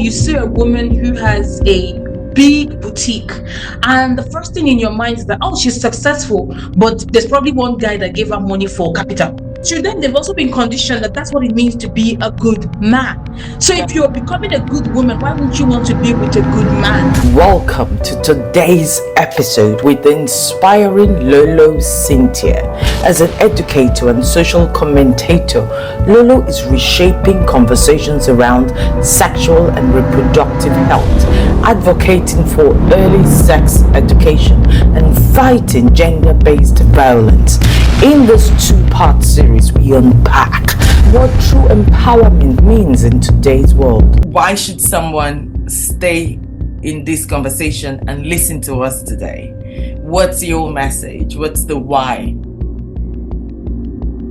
you see a woman who has a big boutique, and the first thing in your mind is that, oh, she's successful, but there's probably one guy that gave her money for capital. So then they've also been conditioned that that's what it means to be a good man. So if you're becoming a good woman, why wouldn't you want to be with a good man? Welcome to today's episode with the inspiring Lolo Cynthia. As an educator and social commentator, Lolo is reshaping conversations around sexual and reproductive health, advocating for early sex education, and fighting gender-based violence. In this two-part series, we unpack what true empowerment means in today's world. Why should someone stay in this conversation and listen to us today? What's your message? What's the why?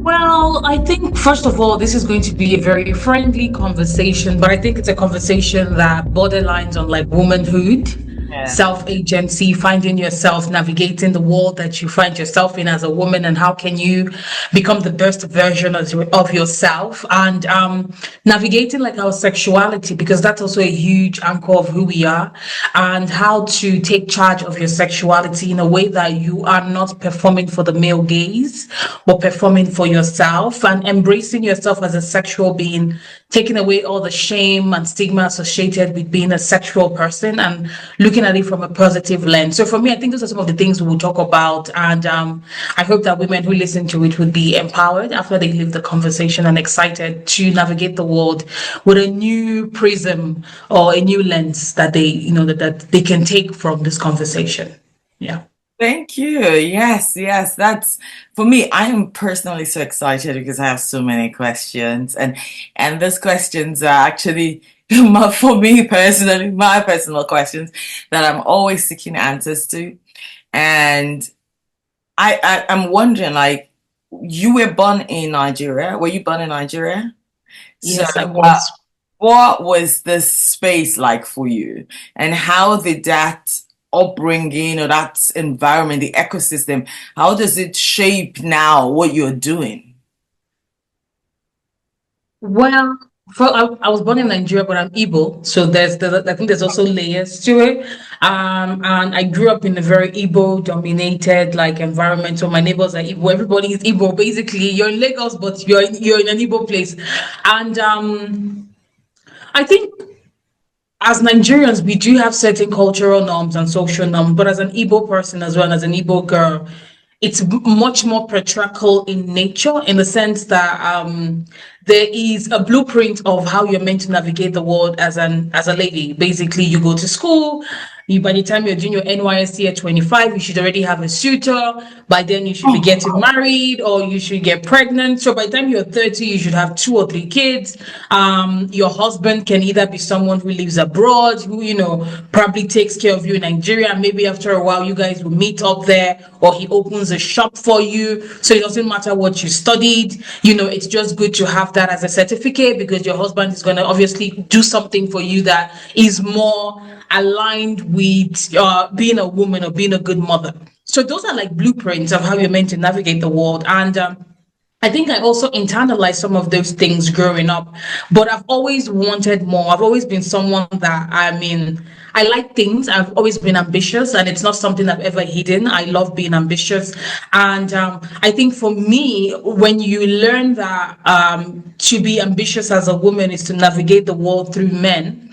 Well, I think, first of all, this is going to be a very friendly conversation, but I think it's a conversation that borderlines on like womanhood, self-agency, finding yourself, navigating the world that you find yourself in as a woman, and how can you become the best version of yourself, and navigating like our sexuality, because that's also a huge anchor of who we are, and how to take charge of your sexuality in a way that you are not performing for the male gaze, but performing for yourself, and embracing yourself as a sexual being, taking away all the shame and stigma associated with being a sexual person, and looking at it from a positive lens. So for me, I think those are some of the things we will talk about, and I hope that women who listen to it would be empowered after they leave the conversation and excited to navigate the world with a new prism or a new lens that they, that they can take from this conversation. Yeah. Thank you. Yes. That's, for me, I am personally so excited because I have so many questions, and those questions are actually for me personally, my personal questions that I'm always seeking answers to. And I'm wondering, like, you were born in Nigeria. Were you born in Nigeria? Yes, I was. What was this space like for you? And how did that upbringing or that environment, the ecosystem, how does it shape now what you're doing? Well, I was born in Nigeria, but I'm Igbo, so I think there's also layers to it. And I grew up in a very Igbo-dominated like environment. So my neighbors are Igbo. Everybody is Igbo. Basically, you're in Lagos, but you're in an Igbo place. And I think as Nigerians, we do have certain cultural norms and social norms. But as an Igbo person as well, and as an Igbo girl, it's much more patriarchal in nature, in the sense that there is a blueprint of how you're meant to navigate the world as a lady. Basically, you go to school. By the time you're doing your NYSC at 25, you should already have a suitor. By then, you should be getting married, or you should get pregnant. So by the time you're 30, you should have 2 or 3 kids. Your husband can either be someone who lives abroad, who, probably takes care of you in Nigeria. Maybe after a while, you guys will meet up there, or he opens a shop for you. So it doesn't matter what you studied. It's just good to have that as a certificate, because your husband is going to obviously do something for you that is more aligned with being a woman or being a good mother. So those are like blueprints of how you're meant to navigate the world. And I think I also internalized some of those things growing up, but I've always wanted more. I've always been someone that, I like things. I've always been ambitious, and it's not something I've ever hidden. I love being ambitious. And I think for me, when you learn that to be ambitious as a woman is to navigate the world through men,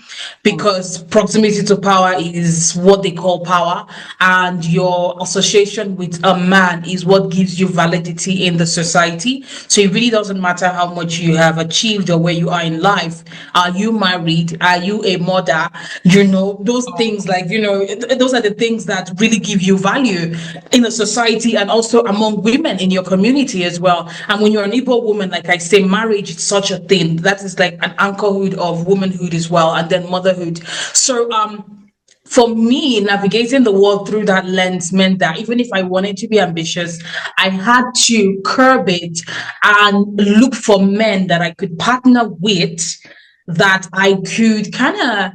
because proximity to power is what they call power, and your association with a man is what gives you validity in the society. So it really doesn't matter how much you have achieved or where you are in life. Are you married? Are you a mother? Those things, like, those are the things that really give you value in a society, and also among women in your community as well. And when you're an Igbo woman, like I say, marriage is such a thing. That is like an anchorhood of womanhood as well, and then motherhood. So for me, navigating the world through that lens meant that even if I wanted to be ambitious, I had to curb it and look for men that I could partner with, that I could kind of,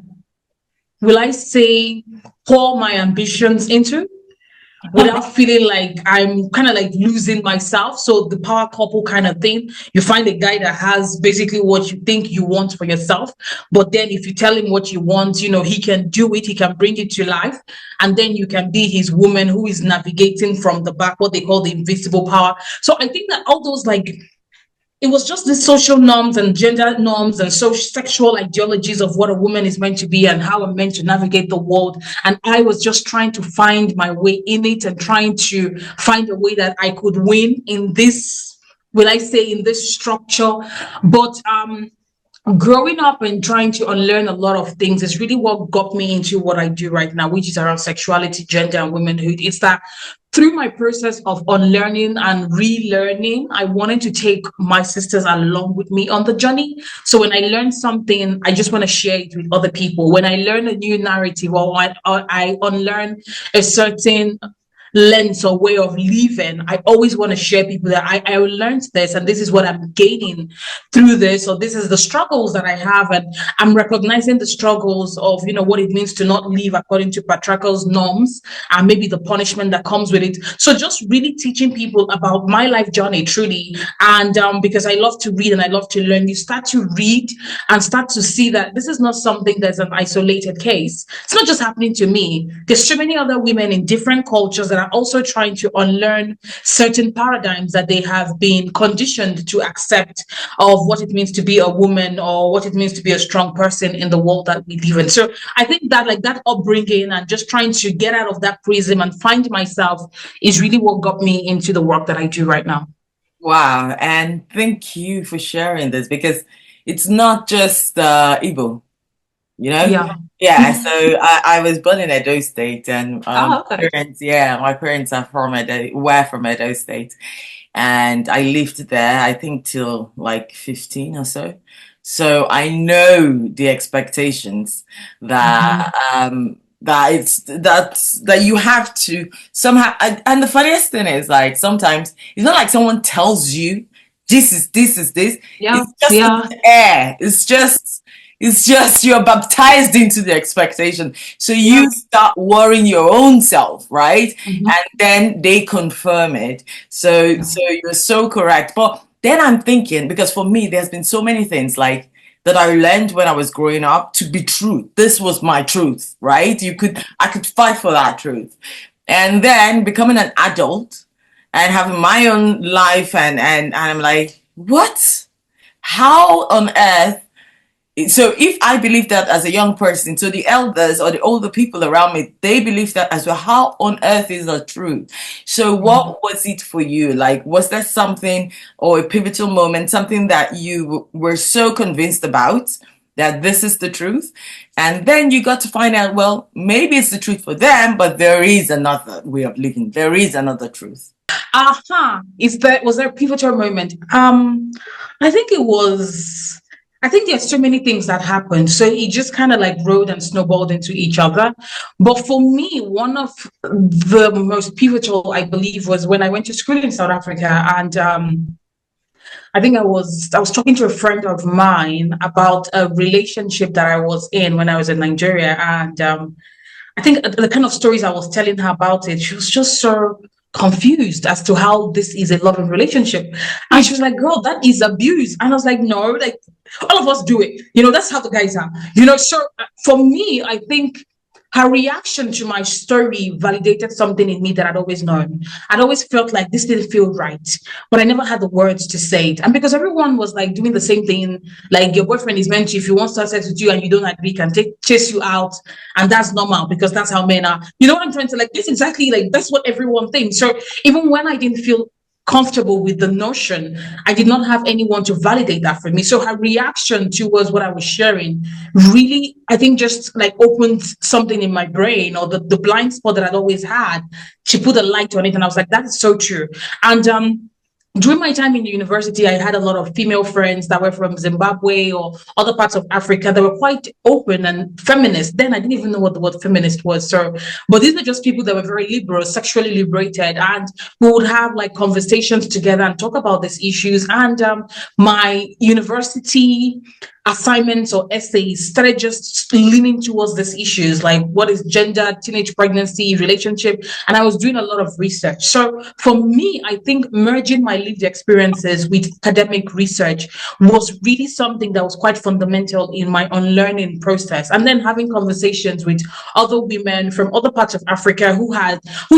will I say, pour my ambitions into. without feeling like I'm kind of like losing myself. So the power couple kind of thing, you find a guy that has basically what you think you want for yourself. But then if you tell him what you want, he can do it, he can bring it to life. And then you can be his woman who is navigating from the back, what they call the invisible power. So I think that all those like it was just the social norms and gender norms and social sexual ideologies of what a woman is meant to be and how I'm meant to navigate the world. And I was just trying to find my way in it and trying to find a way that I could win in this, will I say, in this structure. But growing up and trying to unlearn a lot of things is really what got me into what I do right now, which is around sexuality, gender, and womanhood. It's that through my process of unlearning and relearning, I wanted to take my sisters along with me on the journey. So when I learn something, I just want to share it with other people. When I learn a new narrative or I unlearn a certain lens or way of living, I always want to share people that I learned this and this is what I'm gaining through this, or this is the struggles that I have, and I'm recognizing the struggles of what it means to not live according to patriarchal norms and maybe the punishment that comes with it. So just really teaching people about my life journey truly. And because I love to read and I love to learn, you start to read and start to see that this is not something that's an isolated case. It's not just happening to me. There's so many other women in different cultures that are also trying to unlearn certain paradigms that they have been conditioned to accept of what it means to be a woman or what it means to be a strong person in the world that we live in. So I think that like that upbringing and just trying to get out of that prism and find myself is really what got me into the work that I do right now. Wow, and thank you for sharing this because it's not just Igbo, you know? Yeah. Yeah, so I was born in Edo State, and Oh, okay. my parents are were from Edo State, and I lived there, I think, till like 15 or so. So I know the expectations that Mhm. that you have to somehow. And the funniest thing is, like, sometimes it's not like someone tells you this. Yeah. It's just in Yeah. the air. It's just you're baptized into the expectation. So Yeah. you start worrying your own self, right? Mhm. And then they confirm it. So you're so correct. But then I'm thinking, because for me, there's been so many things like that I learned when I was growing up to be true. This was my truth, right? I could fight for that truth. And then becoming an adult and having my own life and I'm like, what? How on earth? So if I believe that as a young person, so the elders or the older people around me, they believe that as well. How on earth is that true? So Mhm. what was it for you? Like, was there something or a pivotal moment, something that you were so convinced about that this is the truth? And then you got to find out, well, maybe it's the truth for them, but there is another way of living. There is another truth. Aha. Was there a pivotal moment? I think it was. I think there's so many things that happened. So it just kind of like rode and snowballed into each other. But for me, one of the most pivotal, I believe, was when I went to school in South Africa. And I think I was talking to a friend of mine about a relationship that I was in when I was in Nigeria. And I think the kind of stories I was telling her about it, she was just so confused as to how this is a loving relationship. And she was like, girl, that is abuse. And I was like, no, like all of us do it. That's how the guys are. So for me, I think her reaction to my story validated something in me that I'd always known. I'd always felt like this didn't feel right, but I never had the words to say it. And because everyone was like doing the same thing, like your boyfriend is meant to, if he wants to have sex with you and you don't agree, can chase you out, and that's normal because that's how men are. You know what I'm trying to like? This exactly like that's what everyone thinks. So even when I didn't feel comfortable with the notion, I did not have anyone to validate that for me. So her reaction towards what I was sharing really, I think, just like opened something in my brain, or the blind spot that I'd always had. She put a light on it, and I was like, that is so true. And during my time in university, I had a lot of female friends that were from Zimbabwe or other parts of Africa that were quite open and feminist. Then I didn't even know what the word feminist was. So, but these are just people that were very liberal, sexually liberated, and we would have like conversations together and talk about these issues. And my university assignments or essays, started just leaning towards these issues like what is gender, teenage pregnancy, relationship. And I was doing a lot of research. So for me, I think merging my lived experiences with academic research was really something that was quite fundamental in my unlearning process. And then having conversations with other women from other parts of Africa who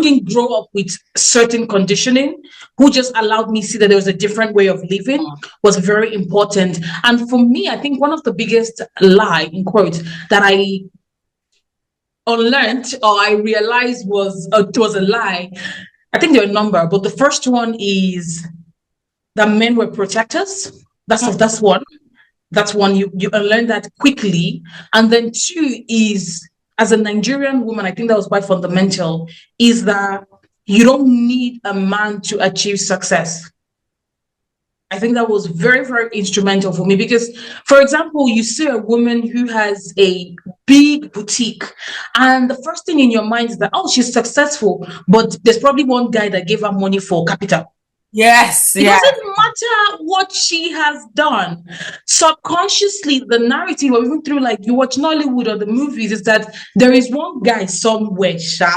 didn't grow up with certain conditioning, who just allowed me see that there was a different way of living was very important. And for me, I think one of the biggest lie, in quotes, that I unlearned or I realized it was a lie. I think there are a number, but the first one is that men were protectors. That's one. That's one. You unlearn that quickly. And then two is, as a Nigerian woman, I think that was quite fundamental, is that you don't need a man to achieve success. I think that was very, very instrumental for me because, for example, you see a woman who has a big boutique, and the first thing in your mind is that, oh, she's successful, but there's probably one guy that gave her money for capital. Yes. It doesn't matter what she has done. Subconsciously, the narrative, or even through like you watch Nollywood or the movies, is that there is one guy somewhere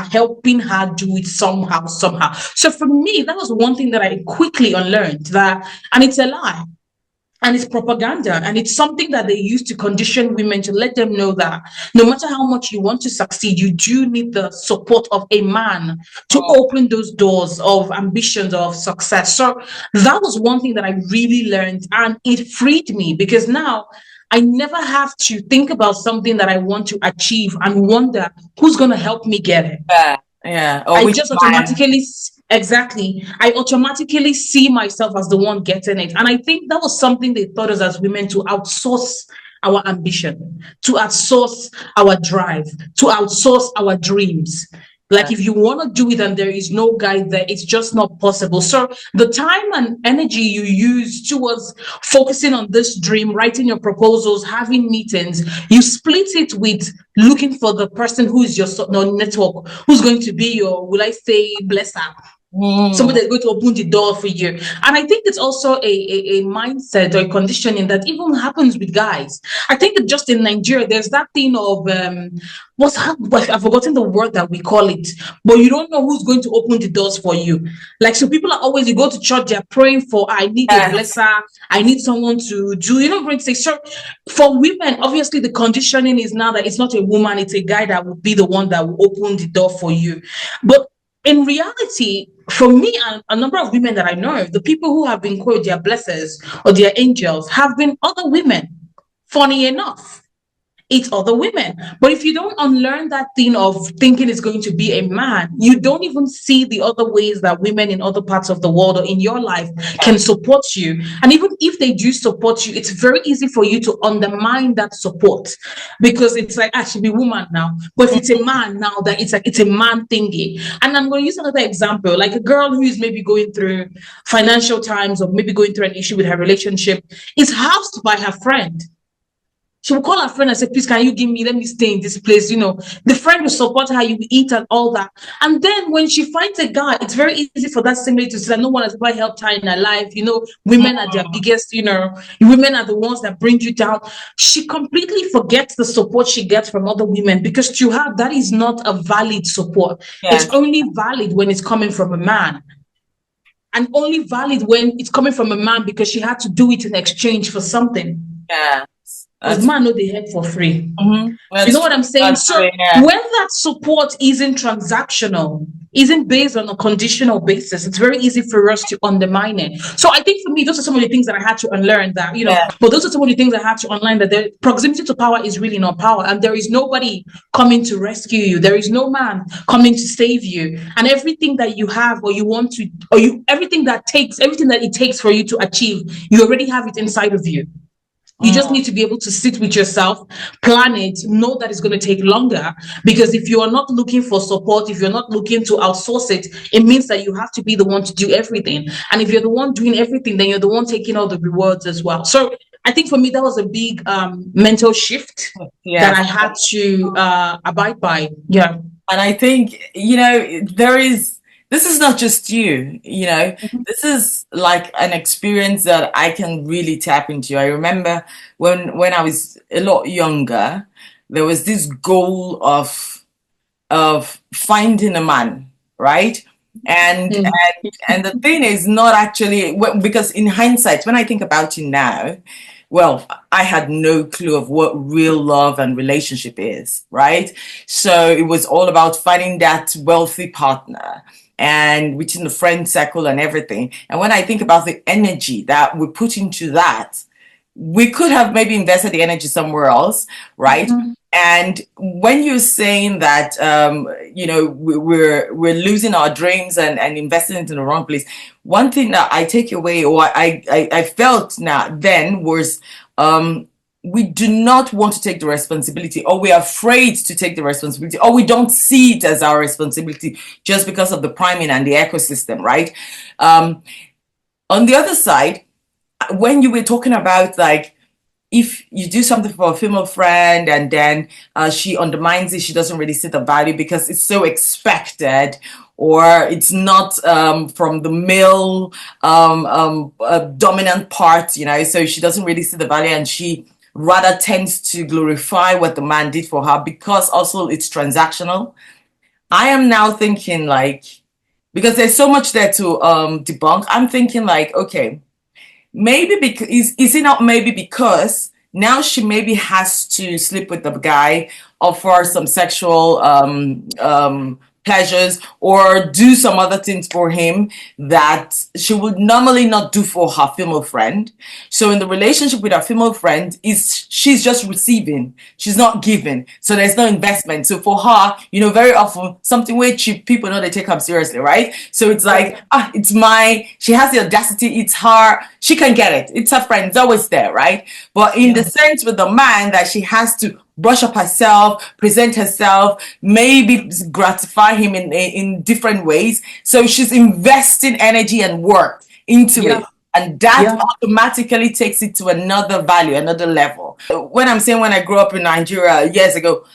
helping her do it somehow. So for me, that was one thing that I quickly unlearned, and it's a lie. And it's propaganda, and it's something that they use to condition women to let them know that no matter how much you want to succeed, you do need the support of a man to open those doors of ambitions of success. So that was one thing that I really learned, and it freed me because now I never have to think about something that I want to achieve and wonder who's going to help me get it. Yeah. I just automatically, exactly. I automatically see myself as the one getting it. And I think that was something they taught us as women, to outsource our ambition, to outsource our drive, to outsource our dreams. Like if you want to do it and there is no guy there, it's just not possible. So the time and energy you use towards focusing on this dream, writing your proposals, having meetings, you split it with looking for the person who is your network, who's going to be your, will I say, blesser. Somebody that's going to open the door for you. And I think it's also a mindset or a conditioning that even happens with guys. I think that just in Nigeria, there's that thing of I've forgotten the word that we call it, but you don't know who's going to open the doors for you. Like, so people are always, you go to church, they're praying for, I need a blesser, I need someone to do, going to say. So for women, obviously the conditioning is now that it's not a woman, it's a guy that will be the one that will open the door for you. But in reality, for me and a number of women that I know, the people who have been called their blessers or their angels have been other women. Funny enough, it's other women. But if you don't unlearn that thing of thinking it's going to be a man, you don't even see the other ways that women in other parts of the world or in your life can support you. And even if they do support you, it's very easy for you to undermine that support because it's like, I should be woman now. But if it's a man now, that it's like, it's a man thingy. And I'm going to use another example, like a girl who is maybe going through financial times or maybe going through an issue with her relationship is housed by her friend. She will call her friend and say, please, can you let me stay in this place? The friend will support her, you will eat and all that. And then when she finds a guy, it's very easy for that same lady to say that no one has ever helped her in her life. Women are their biggest, women are the ones that bring you down. She completely forgets the support she gets from other women because to her, that is not a valid support. It's only valid when it's coming from a man. And only valid when it's coming from a man because she had to do it in exchange for something. Yeah. Because man know they help for free. You know what I'm saying? So when that support isn't transactional, isn't based on a conditional basis, it's very easy for us to undermine it. So I think for me, those are some of the things that I had to unlearn that, but those are some of the things I had to unlearn that the proximity to power is really not power. And there is nobody coming to rescue you. There is no man coming to save you. And everything that you have or you want to, everything that it takes for you to achieve, you already have it inside of you. You just need to be able to sit with yourself, plan it, know that it's going to take longer. Because if you are not looking for support, if you're not looking to outsource it, it means that you have to be the one to do everything. And if you're the one doing everything, then you're the one taking all the rewards as well. So I think for me, that was a big mental shift that I had to abide by. Yeah. And I think, there's this is not just you, you know, this is like an experience that I can really tap into. I remember when I was a lot younger, there was this goal of finding a man, right? And Mm. and the thing is not actually because in hindsight, when I think about it now, well, I had no clue of what real love and relationship is, right? So it was all about finding that wealthy partner and within the friend circle and everything. And when I think about the energy that we put into that, we could have maybe invested the energy somewhere else, right? Mhm. And when you're saying that, you know, we're losing our dreams and investing into the wrong place, one thing that I take away, or I felt now then was, we do not want to take the responsibility, or we're afraid to take the responsibility, or we don't see it as our responsibility just because of the priming and the ecosystem, right? On the other side, when you were talking about like if you do something for a female friend and then she undermines it, she doesn't really see the value because it's so expected, or it's not from the male dominant part, you know, so she doesn't really see the value and she rather tends to glorify what the man did for her because also it's transactional. I am now thinking like, because there's so much there to debunk, I'm thinking like, okay, maybe because is it not maybe because now she maybe has to sleep with the guy, offer some sexual pleasures, or do some other things for him that she would normally not do for her female friend. So in the relationship with her female friend, is she's just receiving, she's not giving. So there's no investment. So for her, you know, very often something where cheap people know they take her seriously, right? So it's like, it's my, she has the audacity, it's her, she can get it. It's her friend, it's always there, right? But in Yeah. the sense with the man that she has to brush up herself, present herself, maybe gratify him in different ways. So she's investing energy and work into Yeah. it. And that Yeah. automatically takes it to another value, another level. When I'm saying when I grew up in Nigeria years ago,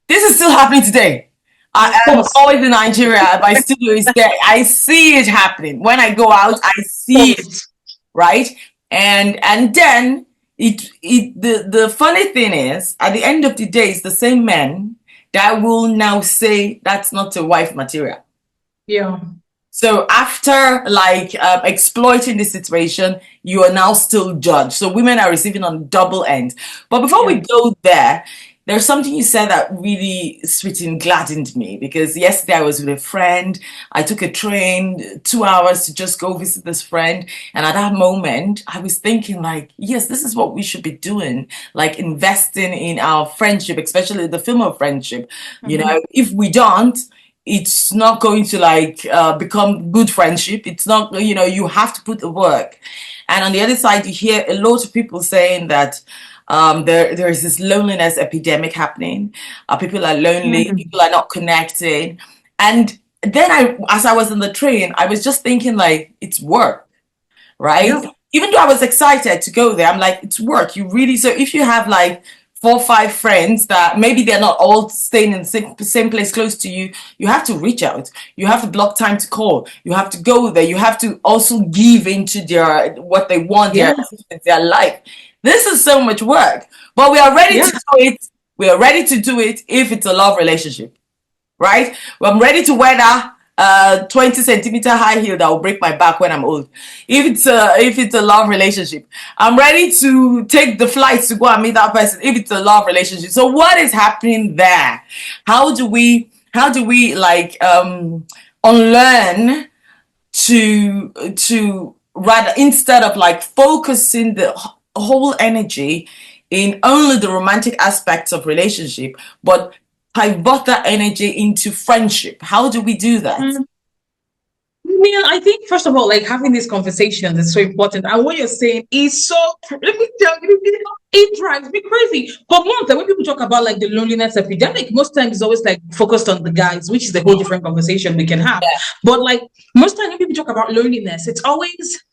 this is still happening today. Of I'm course. always in Nigeria. My studio is there. I see it happening. When I go out, I see it, Course. right? And then the funny thing is, at the end of the day, it's the same men that will now say that's not a wife material. Yeah. So after like exploiting the situation, you are now still judged. So women are receiving on double end. But before we Yeah. go there, there's something you said that really sweet and gladdened me because yesterday I was with a friend. I took a train 2 hours to just go visit this friend. And at that moment, I was thinking like, yes, this is what we should be doing, like investing in our friendship, especially the female friendship. You Mhm. know, if we don't, it's not going to like become good friendship. It's not, you know, you have to put the work. And on the other side, you hear a lot of people saying that there is this loneliness epidemic happening. People are lonely, Mhm. people are not connected. And then as I was in the train, I was just thinking like, it's work, right? Yeah. Even though I was excited to go there, I'm like, it's work. You really, so if you have like 4 or 5 friends that maybe they're not all staying in the same place close to you, you have to reach out. You have to block time to call. You have to go there. You have to also give into their, what they want, Yeah. their life. This is so much work, but we are ready to Yeah. do it. We are ready to do it if it's a love relationship, right? Well, I'm ready to wear that 20 centimeter high heel that will break my back when I'm old. If it's a love relationship, I'm ready to take the flights to go and meet that person. If it's a love relationship, so what is happening there? How do we like unlearn to rather, instead of like focusing the whole energy in only the romantic aspects of relationship, but pivot that energy into friendship? How do we do that? Mm. I think first of all, like having these conversations is so important. And what you're saying is so, let me tell you, it drives me crazy. But more than when people talk about like the loneliness epidemic, most times it's always like focused on the guys, which is a whole different conversation we can have. But like most times when people talk about loneliness, it's always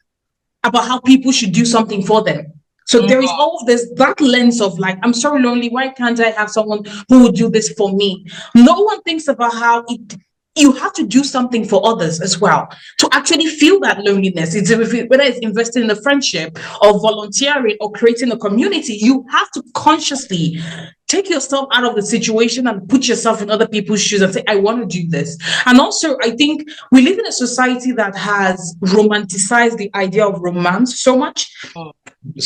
about how people should do something for them. So there is always this that lens of like, I'm so lonely. Why can't I have someone who would do this for me? No one thinks about how it you have to do something for others as well to actually feel that loneliness. Whether it's investing in a friendship or volunteering or creating a community, you have to consciously take yourself out of the situation and put yourself in other people's shoes and say, I want to do this. And also, I think we live in a society that has romanticized the idea of romance so much.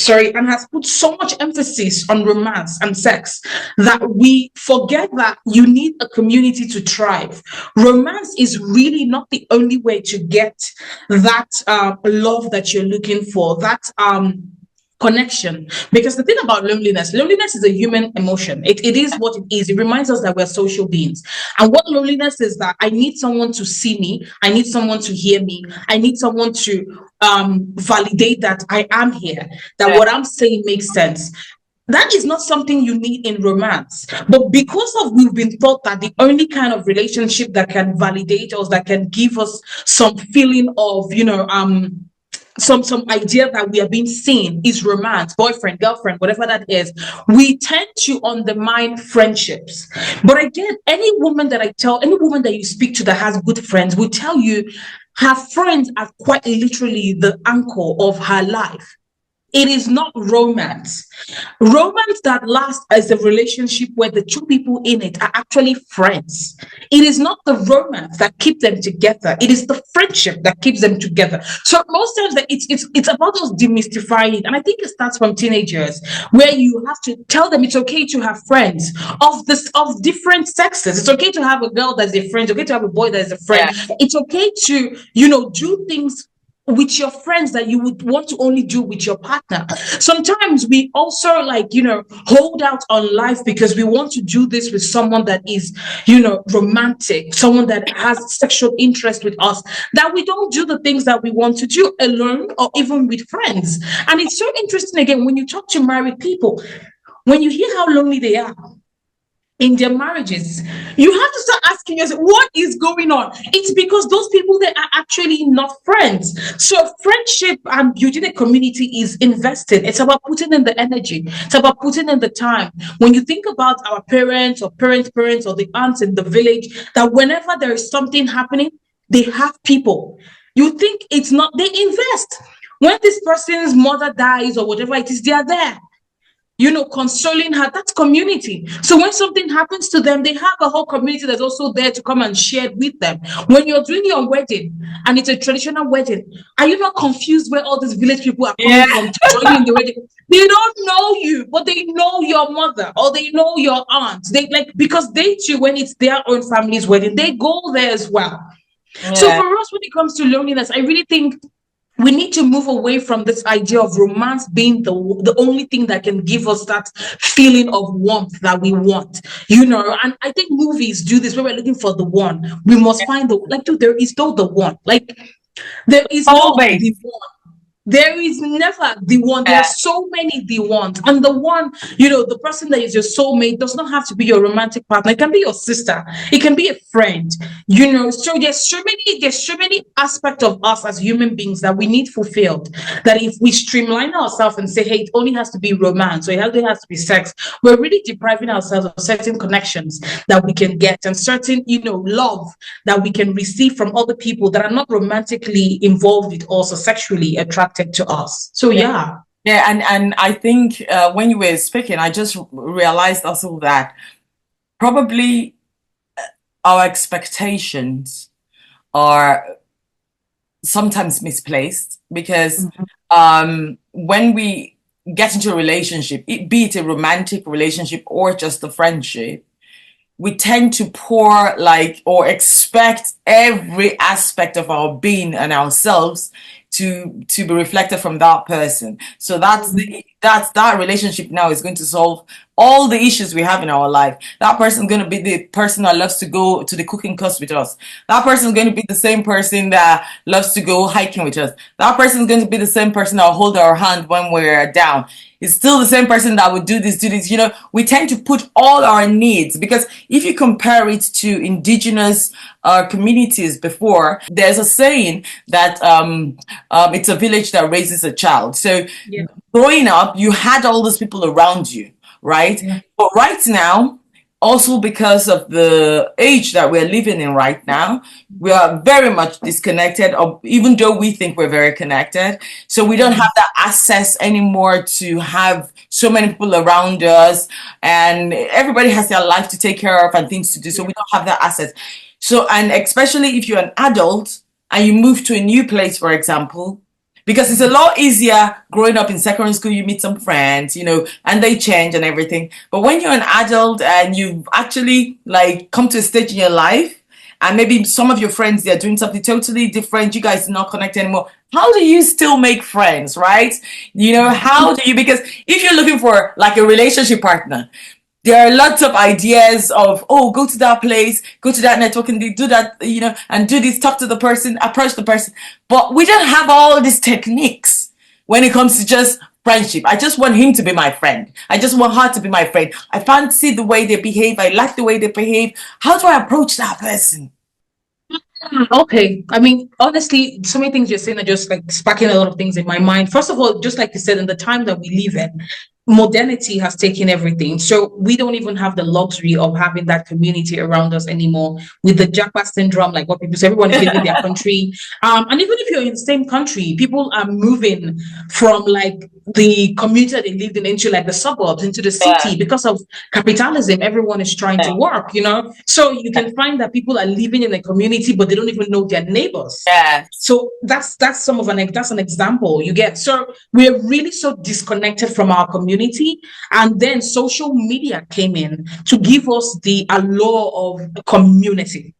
And has put so much emphasis on romance and sex that we forget that you need a community to thrive. Romance is really not the only way to get that love that you're looking for, that connection. Because the thing about loneliness is a human emotion. It is what it is. It reminds us that we're social beings. And what loneliness is, that I need someone to see me, I need someone to hear me, I need someone to validate that I am here, that what I'm saying makes sense. That is not something you need in romance. But because of we've been taught that the only kind of relationship that can validate us, that can give us some feeling of, some idea that we are being seen is romance, boyfriend, girlfriend, whatever that is, we tend to undermine friendships. But again, any woman that you speak to that has good friends will tell you her friends are quite literally the anchor of her life. It is not romance. Romance that lasts is a relationship where the two people in it are actually friends. It is not the romance that keeps them together. It is the friendship that keeps them together. So most times that it's about us demystifying it. And I think it starts from teenagers, where you have to tell them it's okay to have friends of different sexes. It's okay to have a girl that's a friend. It's okay to have a boy that's a friend. Yeah. It's okay to, do things with your friends that you would want to only do with your partner. Sometimes we also hold out on life because we want to do this with someone that is, romantic, someone that has sexual interest with us, that we don't do the things that we want to do alone or even with friends. And it's so interesting, again, when you talk to married people, when you hear how lonely they are in their marriages, you have to start asking yourself, what is going on? It's because those people, they are actually not friends. So friendship and building a community is invested. It's about putting in the energy. It's about putting in the time. When you think about our parents or parents' or the aunts in the village, that whenever there is something happening, they have people. You think it's not, they invest. When this person's mother dies or whatever it is, they are there, consoling her. That's community. So when something happens to them, they have a whole community that's also there to come and share it with them. When you're doing your wedding and it's a traditional wedding, are you not confused where all these village people are coming from to join in the wedding? They don't know you, but they know your mother or they know your aunt. They because they too, when it's their own family's wedding, they go there as well. Yeah. So for us, when it comes to loneliness, I really think we need to move away from this idea of romance being the only thing that can give us that feeling of warmth that we want, and I think movies do this, where we're looking for the one. We must find dude, there is no the one. There is no the one. There is never the one. There are so many the ones. And the one, the person that is your soulmate does not have to be your romantic partner. It can be your sister. It can be a friend. So there's so many aspects of us as human beings that we need fulfilled. That if we streamline ourselves and say, hey, it only has to be romance, or it only has to be sex, we're really depriving ourselves of certain connections that we can get and certain, love that we can receive from other people that are not romantically involved with us or sexually attracted to us. So and I think when you were speaking, I just realized also that probably our expectations are sometimes misplaced, because when we get into a relationship, be it a romantic relationship or just a friendship, we tend to pour or expect every aspect of our being and ourselves to be reflected from that person. So that relationship now is going to solve all the issues we have in our life. That person is going to be the person that loves to go to the cooking class with us. That person is going to be the same person that loves to go hiking with us. That person is going to be the same person that will hold our hand when we're down. It's still the same person that would do this. We tend to put all our needs, because if you compare it to indigenous communities before, there's a saying that it's a village that raises a child. So growing up, you had all those people around you, right? Yeah. But right now, also because of the age that we're living in right now, we are very much disconnected, even though we think we're very connected. So we don't have that access anymore to have so many people around us, and everybody has their life to take care of and things to do. So we don't have that access. So, and especially if you're an adult and you move to a new place, for example, because it's a lot easier growing up in secondary school, you meet some friends, and they change and everything. But when you're an adult and you've actually like come to a stage in your life, and maybe some of your friends, they're doing something totally different, you guys are not connected anymore. How do you still make friends, right? How do you, because if you're looking for like a relationship partner, there are lots of ideas of, oh, go to that place, go to that networking, do that, and do this, talk to the person, approach the person. But we don't have all these techniques when it comes to just friendship. I just want him to be my friend. I just want her to be my friend. I fancy the way they behave. I like the way they behave. How do I approach that person? Okay. I mean, honestly, so many things you're saying are just like sparking a lot of things in my mind. First of all, just like you said, in the time that we live in, modernity has taken everything. So we don't even have the luxury of having that community around us anymore with the Japa syndrome, like what people say, everyone is leaving their country. And even if you're in the same country, people are moving from like the community that they lived in into like the suburbs, into the city because of capitalism. Everyone is trying to work, So you can find that people are living in a community, but they don't even know their neighbors. So that's an example you get. So we're really so disconnected from our community. And then social media came in to give us the allure of community,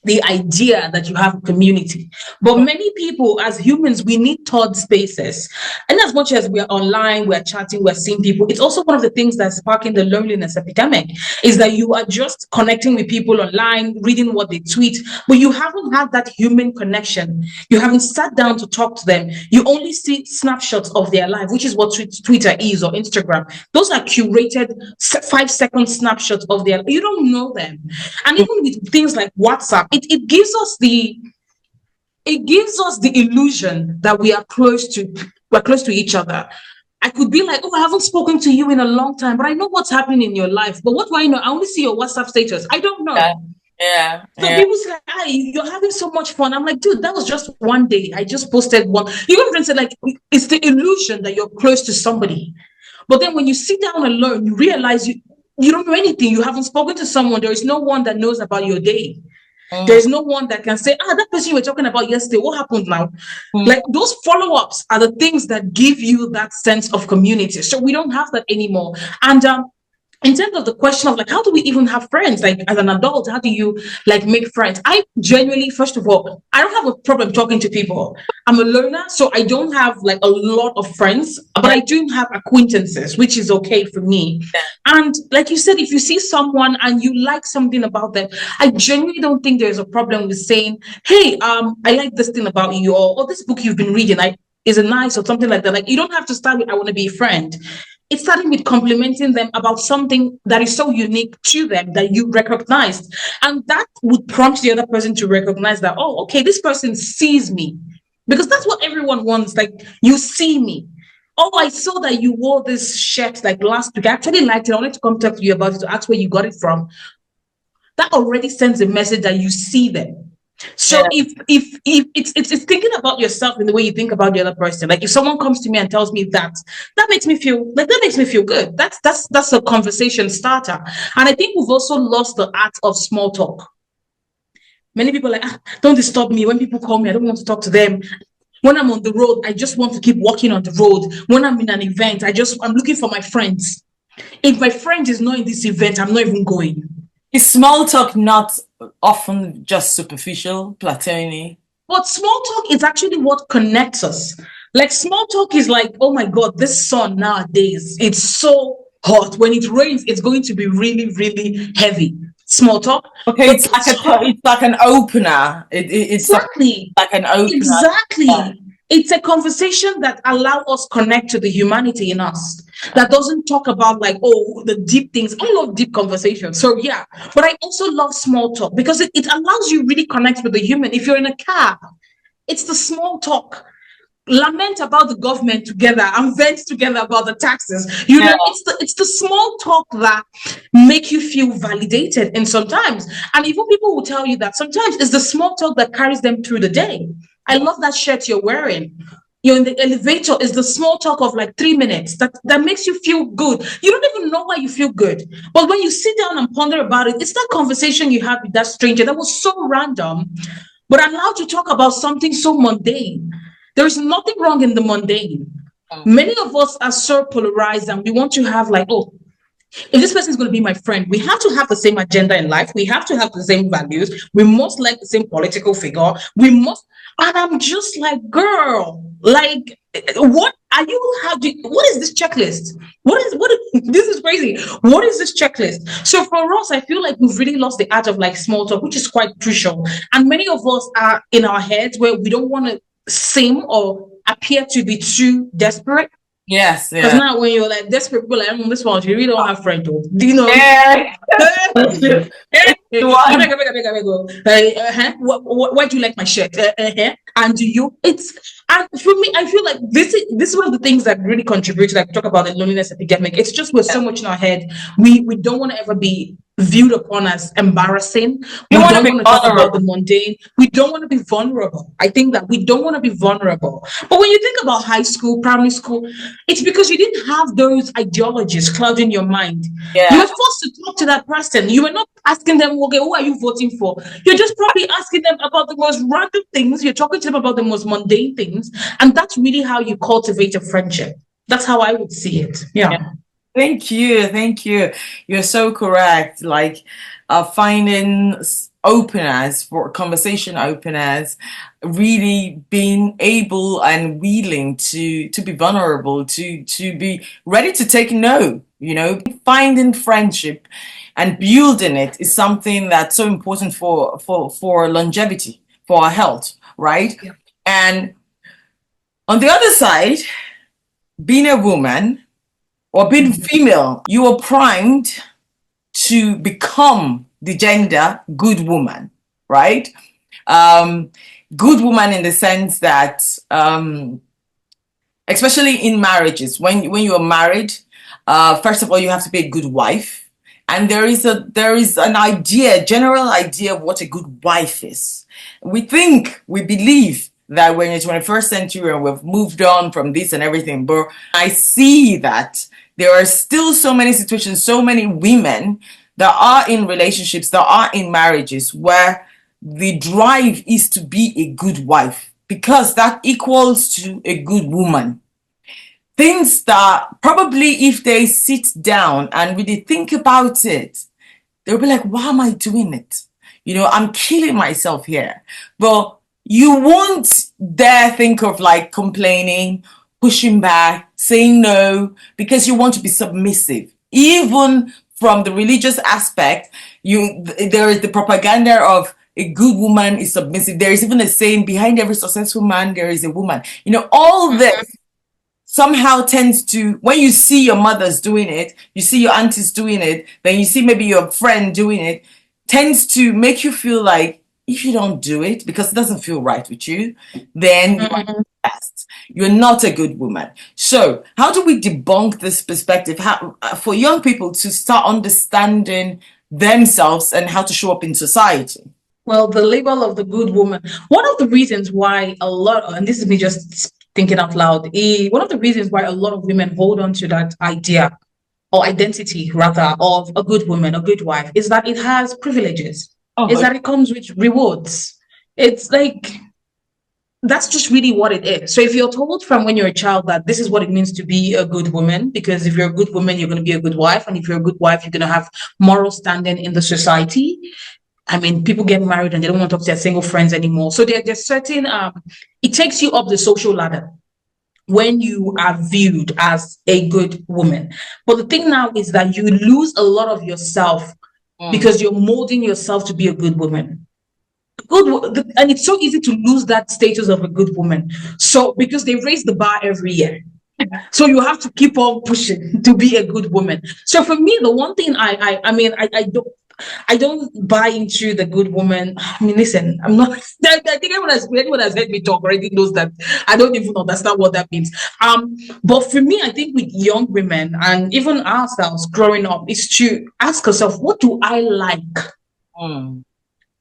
the idea that you have a community. But many people, as humans, we need third spaces. And as much as we're online, we're chatting, we're seeing people, it's also one of the things that's sparking the loneliness epidemic, is that you are just connecting with people online, reading what they tweet, but you haven't had that human connection. You haven't sat down to talk to them. You only see snapshots of their life, which is what Twitter is, or Instagram. Those are curated 5-second snapshots of their life. You don't know them. And even with things like WhatsApp, it gives us the illusion that we're close to each other. I could be like, oh, I haven't spoken to you in a long time, but I know what's happening in your life. But what do I know? I only see your WhatsApp status. I don't know. So people say, you're having so much fun. I'm like, dude, that was just one day. I just posted one. You even said, like, it's the illusion that you're close to somebody. But then when you sit down and learn, you realize you don't know anything. You haven't spoken to someone. There is no one that knows about your day. There's no one that can say, that person you were talking about yesterday, what happened now? Like, those follow-ups are the things that give you that sense of community. So we don't have that anymore. And in terms of the question of like, how do we even have friends? Like, as an adult, how do you like make friends? I genuinely, first of all, I don't have a problem talking to people. I'm a learner, so I don't have like a lot of friends, but I do have acquaintances, which is okay for me. And like you said, if you see someone and you like something about them, I genuinely don't think there's a problem with saying, hey, I like this thing about you, or this book you've been reading, is it nice, or something like that. Like, you don't have to start with, I want to be a friend. It's starting with complimenting them about something that is so unique to them that you recognized. And that would prompt the other person to recognize that, oh, okay, this person sees me. Because that's what everyone wants. Like, you see me. Oh, I saw that you wore this shirt like last week. I actually liked it. I wanted to come talk to you about it, to ask where you got it from. That already sends a message that you see them. So if it's thinking about yourself in the way you think about the other person. Like, if someone comes to me and tells me that makes me feel good. That's a conversation starter. And I think we've also lost the art of small talk. Many people are like, don't disturb me. When people call me, I don't want to talk to them. When I'm on the road, I just want to keep walking on the road. When I'm in an event, I'm looking for my friends. If my friend is not in this event, I'm not even going. Is small talk not often just superficial, platonic? But small talk is actually what connects us. Like, small talk is like, oh my God, this sun nowadays, it's so hot. When it rains, it's going to be really, really heavy. Small talk. Okay, it's like an opener. It's exactly like an opener. Exactly. Yeah. It's a conversation that allows us connect to the humanity in us, that doesn't talk about like, oh, the deep things. I love deep conversations. So yeah, but I also love small talk because it allows you really connect with the human. If you're in a car, it's the small talk. lament about the government together and vent together about the taxes. You know, it's the small talk that make you feel validated. And sometimes, and even people will tell you that sometimes it's the small talk that carries them through the day. I love that shirt you're wearing. You're in the elevator, is the small talk of like 3 minutes that makes you feel good. You don't even know why you feel good. But when you sit down and ponder about it, it's that conversation you had with that stranger that was so random, but allowed to talk about something so mundane. There is nothing wrong in the mundane. Many of us are so polarized and we want to have like, oh, if this person is going to be my friend, we have to have the same agenda in life. We have to have the same values. We must like the same political figure. We must. And I'm just like, girl, like, what are you? What is this checklist? This is crazy. What is this checklist? So for us, I feel like we've really lost the art of like small talk, which is quite crucial. And many of us are in our heads where we don't want to seem or appear to be too desperate. Yes, because yeah. now when you're like desperate, people like, this one, you really don't have friends, though. Do you know? Yeah. Why do you like my shirt? And do you? And for me, I feel like this is one of the things that really contributes. Like talk about the loneliness epidemic. It's just we're so much in our head. We don't want to ever be viewed upon as embarrassing. We don't want to talk about the mundane. We don't want to be vulnerable. I think that we don't want to be vulnerable. But when you think about high school, primary school, it's because you didn't have those ideologies clouding your mind. Yeah. You were forced to talk to that person. You were not asking them, okay, who are you voting for? You're just probably asking them about the most random things. You're talking to them about the most mundane things. And that's really how you cultivate a friendship. That's how I would see it. Yeah. Thank you. You're so correct. Like finding openers for conversation openers, really being able and willing to be vulnerable, to be ready to take no, you know, finding friendship and building it is something that's so important for longevity, for our health, right? Yeah. And on the other side, being a woman or being female, you are primed to become the gender good woman, right? Good woman in the sense that, especially in marriages, when you are married, first of all, you have to be a good wife. And there is an idea, general idea of what a good wife is. We believe that we're in the 21st century and we've moved on from this and everything. But I see that there are still so many situations, so many women that are in relationships, that are in marriages where the drive is to be a good wife, because that equals to a good woman. Things that probably if they sit down and really think about it, they'll be like, why am I doing it? You know, I'm killing myself here. But you won't dare think of like complaining, pushing back, saying no, because you want to be submissive. Even from the religious aspect, there is the propaganda of a good woman is submissive. There is even a saying, behind every successful man, there is a woman. You know, all this somehow tends to, when you see your mothers doing it, you see your aunties doing it, then you see maybe your friend doing it, tends to make you feel like if you don't do it because it doesn't feel right with you, then you're not a good woman. So how do we debunk this perspective? How, for young people to start understanding themselves and how to show up in society? Well, the label of the good woman, one of the reasons why and this is me just thinking out loud, one of the reasons why a lot of women hold on to that idea or identity rather of a good woman, a good wife, is that it has privileges. Is that it comes with rewards. It's like, that's just really what it is. So if you're told from when you're a child that this is what it means to be a good woman, because if you're a good woman, you're going to be a good wife. And if you're a good wife, you're going to have moral standing in the society. I mean, people get married and they don't want to talk to their single friends anymore. So there's certain, it takes you up the social ladder when you are viewed as a good woman. But the thing now is that you lose a lot of yourself because you're molding yourself to be a good woman. And it's so easy to lose that status of a good woman. So because they raise the bar every year. So you have to keep on pushing to be a good woman. So for me, the one thing I don't buy into the good woman. I mean, listen, I'm not. I think anyone has heard me talk already knows that I don't even understand what that means. But for me, I think with young women and even ourselves growing up, is to ask ourselves, what do I like? Mm.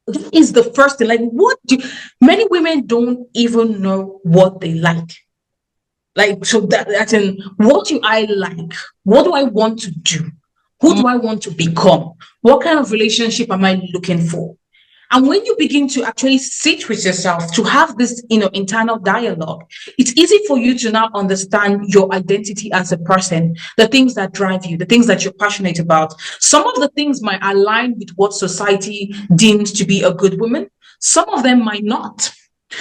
That is the first thing. Like, what do many women don't even know what they like? Like, so that's in what do I like? What do I want to do? Who Mm. do I want to become? What kind of relationship am I looking for? And when you begin to actually sit with yourself to have this, internal dialogue, it's easy for you to now understand your identity as a person, the things that drive you, the things that you're passionate about. Some of the things might align with what society deems to be a good woman. Some of them might not.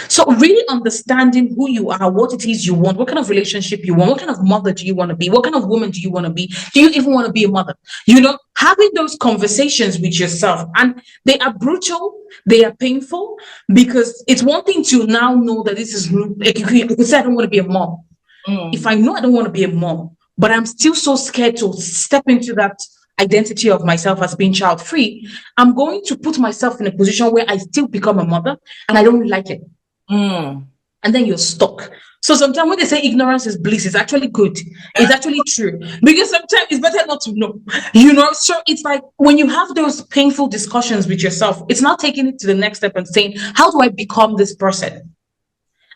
So really understanding who you are, what it is you want, what kind of relationship you want, what kind of mother do you want to be, what kind of woman do you want to be, do you even want to be a mother? Having those conversations with yourself, and they are brutal, they are painful, because it's one thing to now know that this is like you could say I don't want to be a mom. If I know I don't want to be a mom, but I'm still so scared to step into that identity of myself as being child free, I'm going to put myself in a position where I still become a mother and I don't like it. Mm. And then you're stuck. So sometimes when they say ignorance is bliss, it's actually good. It's actually true. Because sometimes it's better not to know. So it's like when you have those painful discussions with yourself, it's not taking it to the next step and saying, how do I become this person?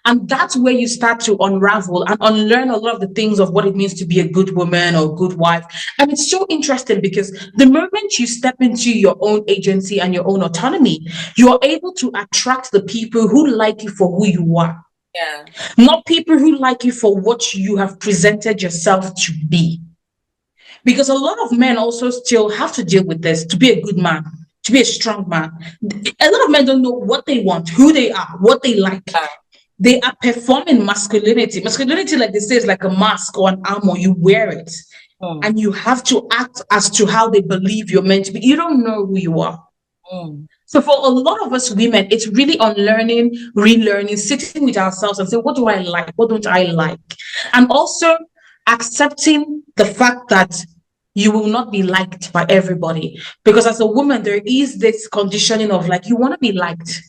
And that's where you start to unravel and unlearn a lot of the things of what it means to be a good woman or a good wife. And it's so interesting because the moment you step into your own agency and your own autonomy, you're able to attract the people who like you for who you are, Yeah. not people who like you for what you have presented yourself to be. Because a lot of men also still have to deal with this to be a good man, to be a strong man. A lot of men don't know what they want, who they are, what they like. They are performing masculinity. Masculinity, like they say, is like a mask or an armor. You wear it. Mm. And you have to act as to how they believe you're meant to be. You don't know who you are. Mm. So for a lot of us women, it's really unlearning, relearning, sitting with ourselves and saying, what do I like? What don't I like? And also accepting the fact that you will not be liked by everybody. Because as a woman, there is this conditioning of like, you want to be liked.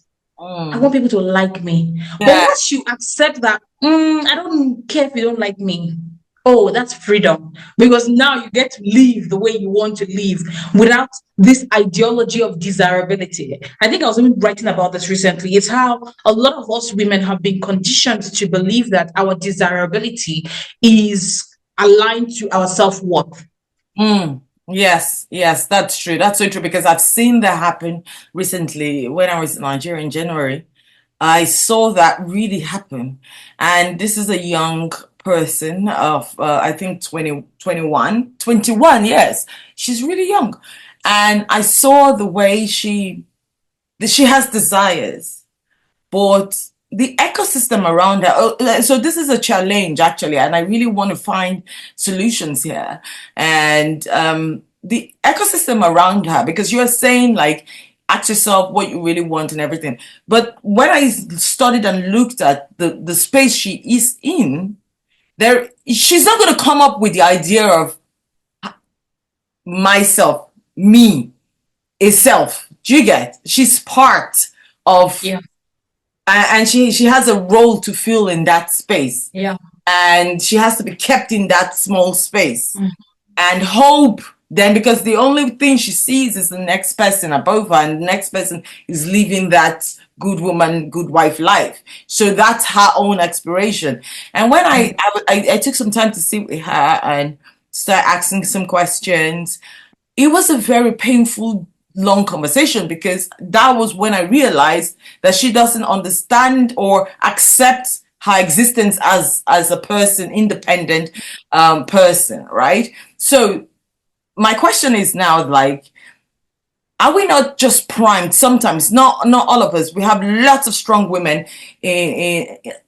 I want people to like me. But Yeah. once you accept that, I don't care if you don't like me. Oh, that's freedom. Because now you get to live the way you want to live without this ideology of desirability. I think I was even writing about this recently. It's how a lot of us women have been conditioned to believe that our desirability is aligned to our self-worth. Mm. Yes, yes, that's true. That's so true because I've seen that happen recently when I was in Nigeria in January. I saw that really happen. And this is a young person of, I think 20, 21, 21, yes. She's really young. And I saw the way she has desires, but the ecosystem around her. So this is a challenge actually, and I really want to find solutions here. And the ecosystem around her, because you're saying like ask yourself what you really want and everything. But when I studied and looked at the space she is in, there she's not going to come up with the idea of myself, me, a self. Do you get? She's part of, Yeah. and she has a role to fill in that space, Yeah. and she has to be kept in that small space and hope then, because the only thing she sees is the next person above her, and the next person is living that good woman, good wife life. So that's her own aspiration. And when I took some time to sit with her and start asking some questions, it was a very painful long conversation, because that was when I realized that she doesn't understand or accept her existence as a person, independent person, right? So my question is now, like, are we not just primed sometimes? Not all of us. We have lots of strong women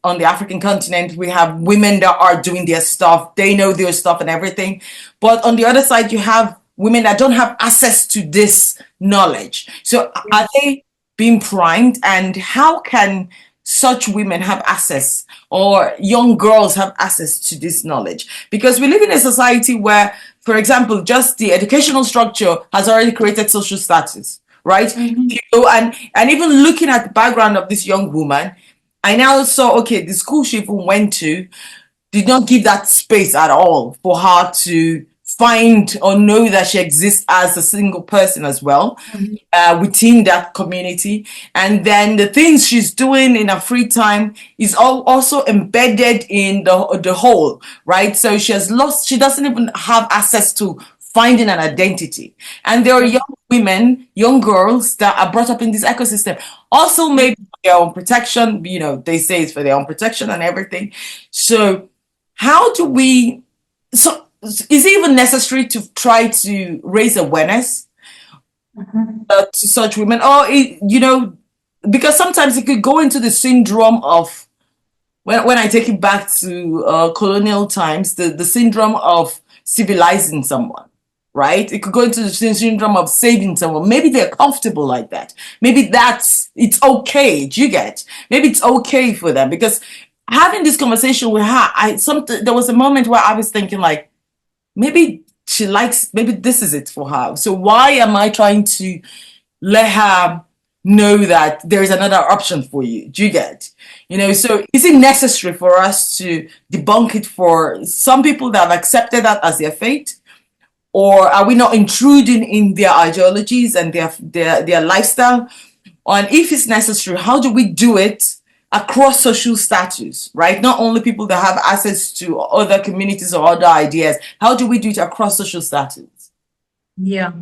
on the African continent. We have women that are doing their stuff. They know their stuff and everything. But on the other side, you have women that don't have access to this knowledge. So are they being primed? And how can such women have access, or young girls have access to this knowledge? Because we live in a society where, for example, just the educational structure has already created social status, right? And even looking at the background of this young woman, I now saw, okay, the school she even went to did not give that space at all for her to find or know that she exists as a single person as well, within that community. And then the things she's doing in her free time is also embedded in the whole, right? So she doesn't even have access to finding an identity. And there are young women, young girls that are brought up in this ecosystem. Also, maybe for their own protection, they say it's for their own protection and everything. So how do we, so is it even necessary to try to raise awareness to such women? Or, because sometimes it could go into the syndrome of, when I take it back to colonial times, the syndrome of civilizing someone, right? It could go into the syndrome of saving someone. Maybe they're comfortable like that. Maybe it's okay. Do you get? Maybe it's okay for them, because having this conversation with her, there was a moment where I was thinking, like, maybe maybe this is it for her. So why am I trying to let her know that there is another option for you? Do you get? So is it necessary for us to debunk it for some people that have accepted that as their fate? Or are we not intruding in their ideologies and their lifestyle? And if it's necessary, how do we do it across social status, right? Not only people that have access to other communities or other ideas. How do we do it across social status? Yeah.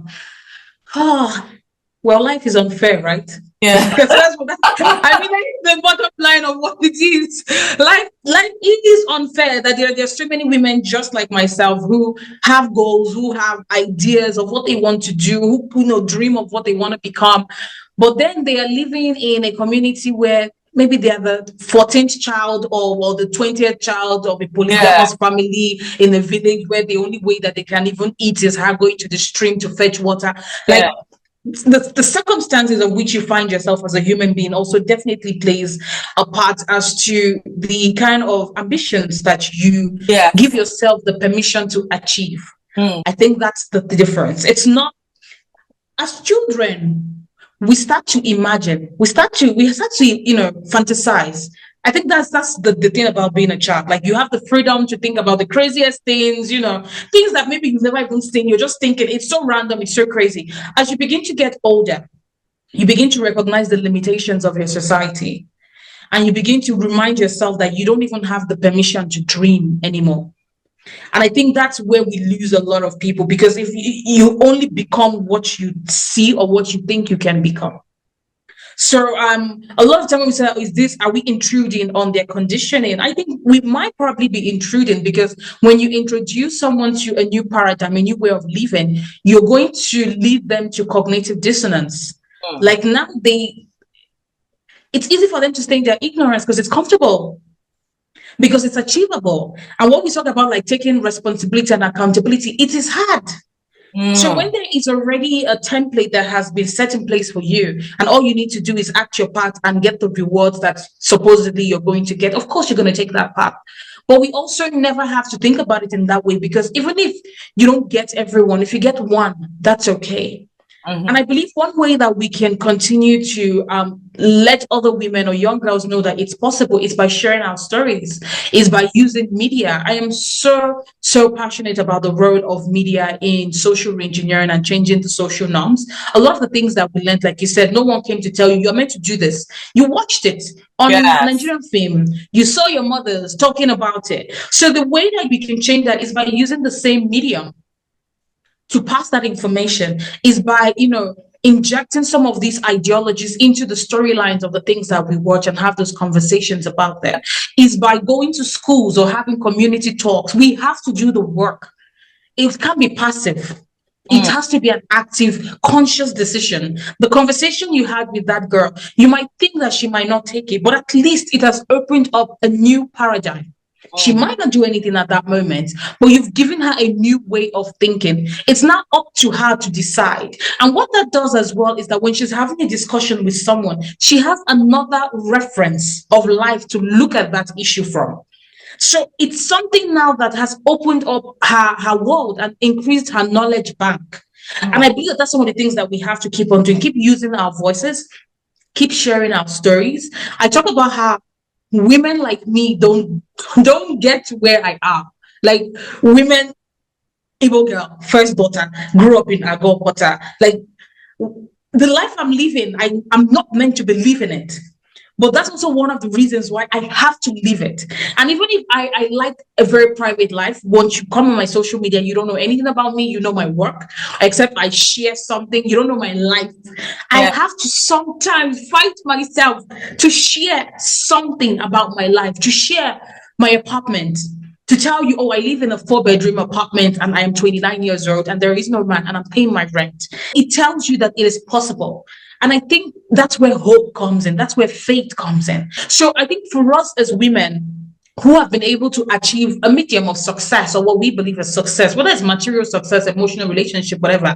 Well, life is unfair, right? Yeah. Because that's the bottom line of what it is. Life it is unfair that there are so many women just like myself who have goals, who have ideas of what they want to do, who dream of what they want to become. But then they are living in a community where maybe they are the 14th child or the 20th child of a polygamous family in a village where the only way that they can even eat is going to the stream to fetch water. The circumstances of which you find yourself as a human being also definitely plays a part as to the kind of ambitions that you give yourself the permission to achieve. I think that's the difference. It's not, as children, we start to imagine, we start to fantasize. I think that's the thing about being a child. Like, you have the freedom to think about the craziest things, things that maybe you've never even seen. You're just thinking it's so random, it's so crazy. As you begin to get older, you begin to recognize the limitations of your society. And you begin to remind yourself that you don't even have the permission to dream anymore. And I think that's where we lose a lot of people, because if you only become what you see or what you think you can become. So a lot of time we say, are we intruding on their conditioning? I think we might probably be intruding, because when you introduce someone to a new paradigm, a new way of living, you're going to lead them to cognitive dissonance. Like, now it's easy for them to stay in their ignorance because it's comfortable, because it's achievable. And what we talk about, like taking responsibility and accountability, it is hard. So when there is already a template that has been set in place for you, and all you need to do is act your part and get the rewards that supposedly you're going to get, of course you're going to take that path. But we also never have to think about it in that way, because even if you don't get everyone, if you get one, that's okay. And I believe one way that we can continue to let other women or young girls know that it's possible is by sharing our stories, is by using media. I am so passionate about the role of media in social reengineering and changing the social norms. A lot of the things that we learned, like you said, no one came to tell you you're meant to do this. You watched it on Nigerian film. You saw your mothers talking about it. So the way that we can change that is by using the same medium to pass that information, is by, injecting some of these ideologies into the storylines of the things that we watch and have those conversations about them, is by going to schools or having community talks. We have to do the work. It can't be passive. It has to be an active, conscious decision. The conversation you had with that girl, you might think that she might not take it, but at least it has opened up a new paradigm. She might not do anything at that moment, but you've given her a new way of thinking. It's not up to her to decide. And what that does as well is that when she's having a discussion with someone, she has another reference of life to look at that issue from. So it's something now that has opened up her world and increased her knowledge bank. And I believe that that's some of the things that we have to keep on doing, keep using our voices, keep sharing our stories. I talk about how women like me don't get to where I am. Like women, Igbo girl, first daughter, grew up in Agopota. Like the life I'm living, I'm not meant to be living it. But that's also one of the reasons why I have to live it. And even if I like a very private life, once you come on my social media, you don't know anything about me, you know my work, except I share something, you don't know my life. I have to sometimes fight myself to share something about my life, to share my apartment, to tell you, oh, I live in a 4-bedroom apartment and I am 29 years old and there is no man and I'm paying my rent. It tells you that it is possible. And I think that's where hope comes in. That's where faith comes in. So I think for us as women who have been able to achieve a medium of success or what we believe is success, whether it's material success, emotional relationship, whatever,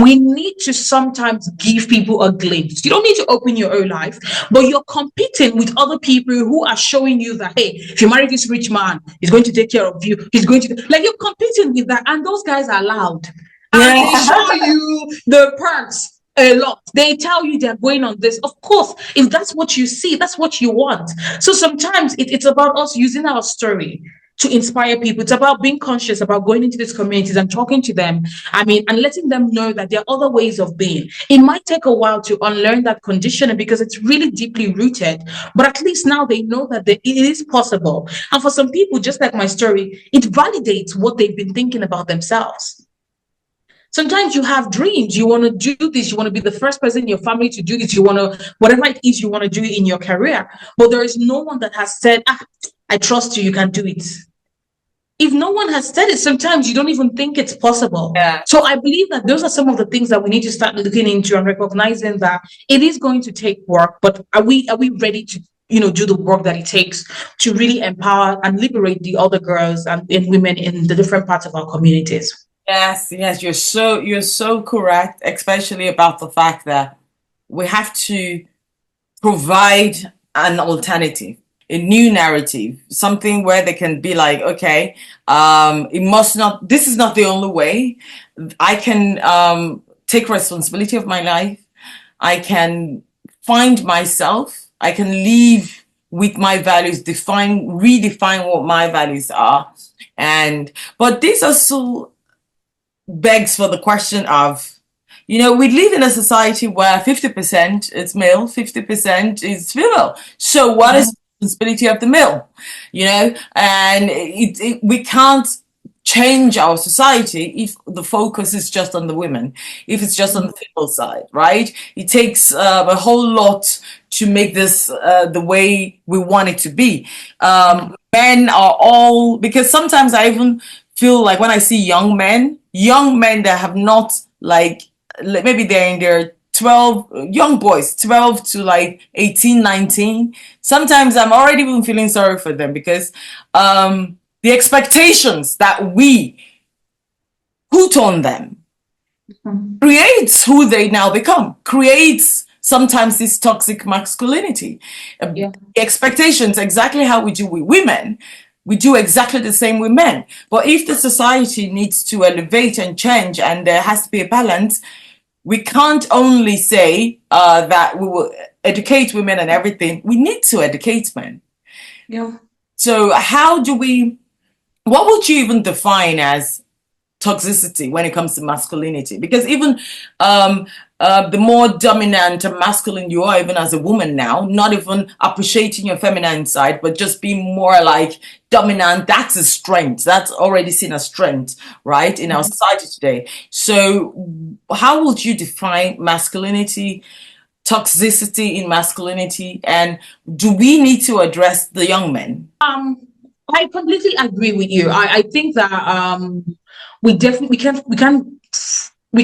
we need to sometimes give people a glimpse. You don't need to open your own life, but you're competing with other people who are showing you that, hey, if you marry this rich man, he's going to take care of you. He's going to, like, you're competing with that. And those guys are loud. And they show you the perks a lot. They tell you they're going on this. Of course, if that's what you see, that's what you want. So sometimes it's about us using our story to inspire people. It's about being conscious about going into these communities and talking to them. I mean, and letting them know that there are other ways of being. It might take a while to unlearn that conditioning because it's really deeply rooted, but at least now they know that it is possible. And for some people, just like my story, it validates what they've been thinking about themselves. Sometimes you have dreams. You want to do this. You want to be the first person in your family to do this. You want to, whatever it is you want to do in your career. But there is no one that has said, I trust you. You can do it. If no one has said it, sometimes you don't even think it's possible. Yeah. So I believe that those are some of the things that we need to start looking into and recognizing that it is going to take work, but are we ready to, do the work that it takes to really empower and liberate the other girls and women in the different parts of our communities? Yes, you're so correct, especially about the fact that we have to provide an alternative, a new narrative, something where they can be like, okay, this is not the only way. I can take responsibility of my life. I can find myself. I can live with my values, redefine what my values are. But these are so begs for the question of, we live in a society where 50% is male, 50% is female. So what is the responsibility of the male? And we can't change our society if the focus is just on the women, if it's just on the female side, right? It takes a whole lot to make this the way we want it to be. Men are all, because sometimes I even feel like when I see young men that have not, like maybe they're in their 12, young boys, 12 to like 18, 19. Sometimes I'm already even feeling sorry for them because the expectations that we put on them creates who they now become, creates sometimes this toxic masculinity. The expectations, exactly how we do with women, we do exactly the same with men. But if the society needs to elevate and change and there has to be a balance, we can't only say that we will educate women and everything. We need to educate men. Yeah. So what would you even define as toxicity when it comes to masculinity? Because even the more dominant and masculine you are, even as a woman now, not even appreciating your feminine side, but just being more like dominant, that's a strength. That's already seen as strength, right, in our society today. So how would you define masculinity, toxicity in masculinity, and do we need to address the young men? I completely agree with you. I think that we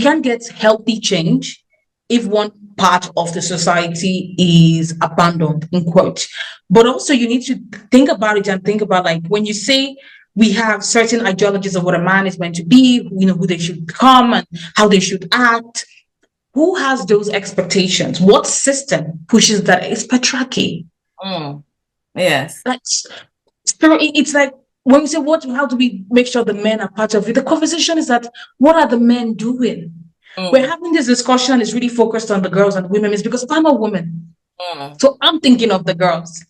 can get healthy change if one part of the society is abandoned, in quote. But also you need to think about it and think about, like, when you say we have certain ideologies of what a man is meant to be, who they should become and how they should act. Who has those expectations? What system pushes that? It's patriarchy. Yes. Like, so it's like, when we say how do we make sure the men are part of it? The conversation is that, what are the men doing? We're having this discussion is really focused on the girls and women. It's because I'm a woman. So I'm thinking of the girls.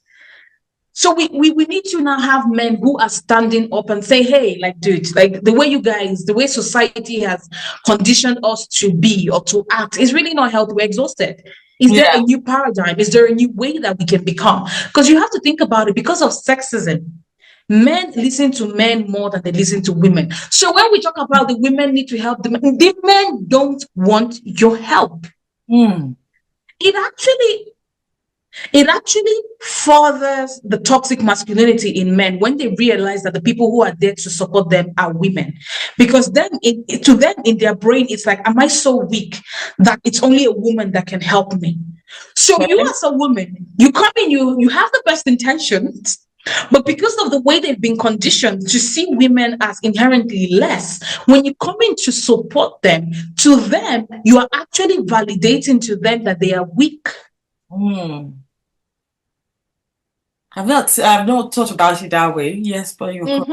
So we need to now have men who are standing up and say, hey, like, dude, like, the way society has conditioned us to be or to act is really not healthy. We're exhausted. Is there a new paradigm? Is there a new way that we can become? Because you have to think about it, because of sexism, men listen to men more than they listen to women. So when we talk about the women need to help the men don't want your help. It actually furthers the toxic masculinity in men when they realize that the people who are there to support them are women. Because then to them, in their brain, it's like, am I so weak that it's only a woman that can help me? So you, as a woman, you come in, you have the best intentions, but because of the way they've been conditioned to see women as inherently less, when you come in to support them, to them, you are actually validating to them that they are weak. I've not thought about it that way. Yes, but So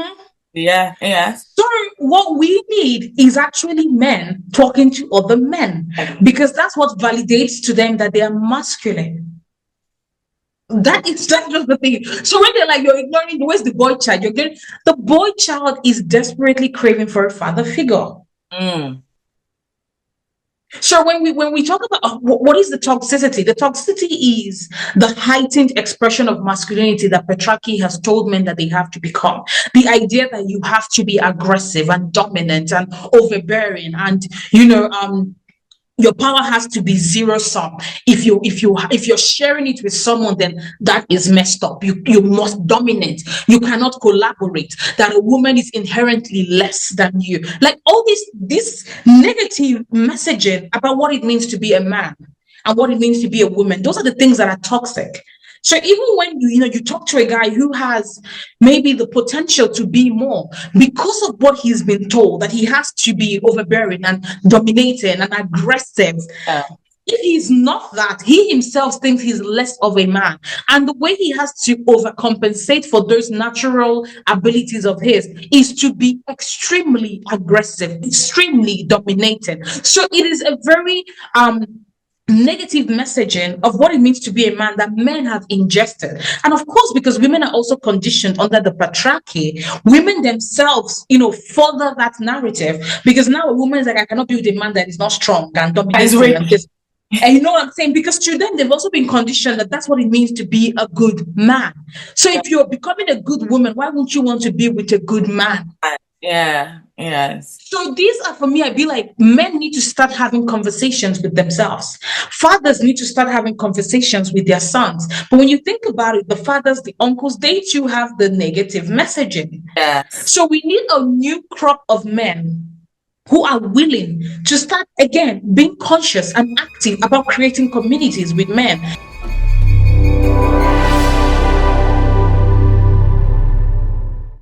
what we need is actually men talking to other men, because that's what validates to them that they are masculine. That's just the thing. So when they're like, you're ignoring, where's the boy child? The boy child is desperately craving for a father figure. So when we talk about what is the toxicity is the heightened expression of masculinity that patriarchy has told men that they have to become. The idea that you have to be aggressive and dominant and overbearing, and your power has to be zero sum. If you're sharing it with someone, then that is messed up. You must dominate. You cannot collaborate. That a woman is inherently less than you. Like, all this negative messaging about what it means to be a man and what it means to be a woman. Those are the things that are toxic. So even when you talk to a guy who has maybe the potential to be more, because of what he's been told, that he has to be overbearing and dominating and aggressive, if he's not that, he himself thinks he's less of a man. And the way he has to overcompensate for those natural abilities of his is to be extremely aggressive, extremely dominating. So it is a very negative messaging of what it means to be a man that men have ingested. And of course, because women are also conditioned under the patriarchy, women themselves, further that narrative, because now a woman is like, I cannot be with a man that is not strong and dominating. And you know what I'm saying? Because to them, they've also been conditioned that that's what it means to be a good man. So if you're becoming a good woman, why won't you want to be with a good man? Yes. So these are, for me, I feel like men need to start having conversations with themselves. Fathers need to start having conversations with their sons. But when you think about it, the fathers, the uncles, they too have the negative messaging. Yes. So we need a new crop of men who are willing to start, again, being conscious and active about creating communities with men.